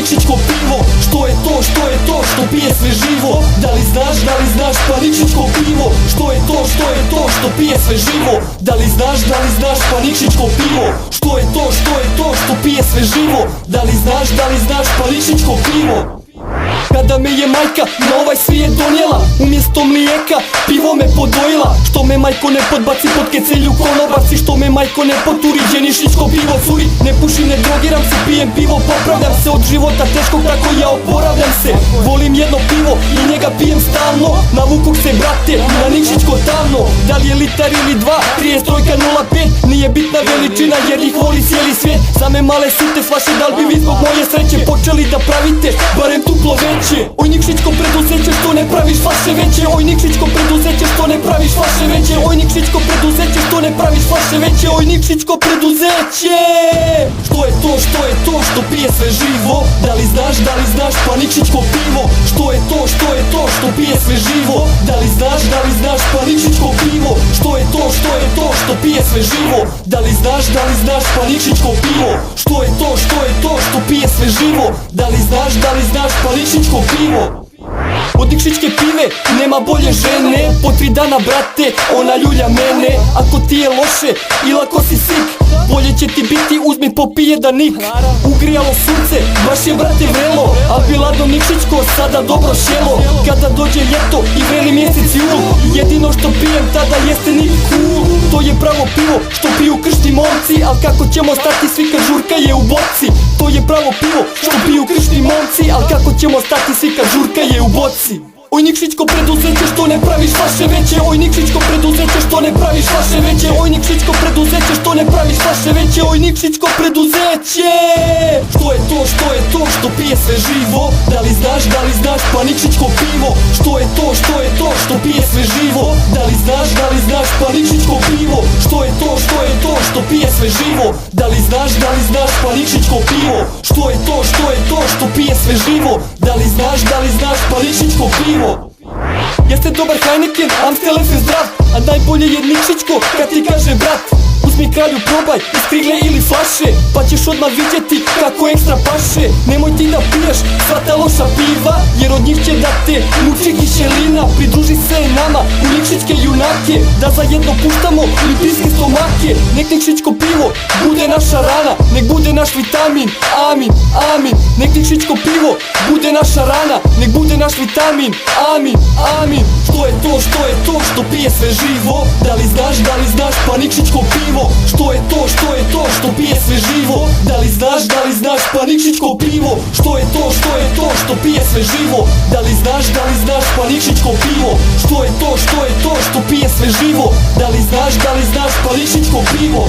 Nikšićko pivo. Što je to što pije sve živo? Da li znaš pa Nikšićko pivo? Što je to što pije sve živo? Da li znaš pa Nikšićko pivo? Što je to što pije sve živo? Da li znaš pa Nikšićko pivo? Kada me je majka na ovaj svijet donijela, umjesto mlijeka pivo me podojila. Što me majko ne podbaci pod kecelju konobaci, što me majko ne poturi gdje Nikšićko pivo curi. Ne pušim, ne drogiram se, pijem pivo, popravljam se od života teškog, tako ja oporavljam se. Volim jedno pivo i njega pijem stalno, navukog se brate na Nikšićko tamno. Da li je litar ili dva, 33.05, nije bitna veličina jer ih voli cijeli svijet. Same male site flaše, da li bi vi zbog moje sreće počeli da pravite barem duplo veće? Oj Nikšićko preduzeće, što ne praviš flaše veće? Oj Nikšićko preduzeće, što ne praviš flaše veće? Oj Nikšićko preduzeće, što ne praviš flaše veće? Oj Nikšićko preduzeće. Što je to što pije sve živo? Da li znaš pa Nikšićko pivo? Što je to što pije sve živo? Da li znaš pa Nikšićko pivo? Što je to što pije sve živo? Da li znaš pa Nikšićko pivo? Što je to što pije sve živo? Da li znaš pa Nikšićko pivo? Od Nikšićke pive nema bolje žene. Po 3 dana brate ona ljulja mene. Ako ti je loše ili ako si sik, bolje će ti biti uzmi popije jedan nik. Ugrijalo sunce, baš je brate vrelo, a biladno Nikšićko sada dobro šelo. Kada dođe ljeto i vreli mjesec jul, jedino što pijem tada jeste Nik Cool. To je pravo pivo što piju kršni momci, al kako ćemo stati svi kad žurka je u boci? To je pravo pivo što piju kršni momci, al kako ćemo stati svi kad žurka je u boci? Oj Nikšićko preduzeće, što ne praviš flaše veće? Oj Nikšićko preduzeće, što ne praviš flaše veće? Oj Nikšićko preduzeće, što ne praviš flaše veće? Oj Nikšićko preduzeće. Što je to što pije sve živo? Da li znaš pa Nikšićko pivo? Što je to što pije sve živo? Da li znaš pa Nikšićko pivo? Što je to što pije sve živo? Da li znaš pa Nikšićko pivo? Što je to što pije sve živo? Da li znaš pa Nikšićko pivo? Jeste dobar Heineken, Amstelef je zdrav, a najbolje je Nikšićko kad ti kaže brat. Uzmi kralju, probaj iz krigle ili flaše, pa ćeš odmah vidjeti kako ekstra paše. Nemoj ti da piješ sva ta loša piva, jer od njih će da te muči kiselina. Pridruži se nama u Nikšićke junake, da zajedno puštamo olimpijske stomake. Nek Nikšićko pivo bude naša rana, nek bude naš vitamin, amin, amin. Nek Nikšićko pivo bude naša rana, nek bude naš vitamin, amin, amin. Što je to što pije sve živo? Da li znaš pa Nikšićko pivo? Što je to što pije sve živo? Da li znaš pa Nikšićko pivo? Što je to što pije sve živo? Da li znaš pa Nikšićko pivo? Što je to što pije sve živo? Da li znaš pa Nikšićko pivo?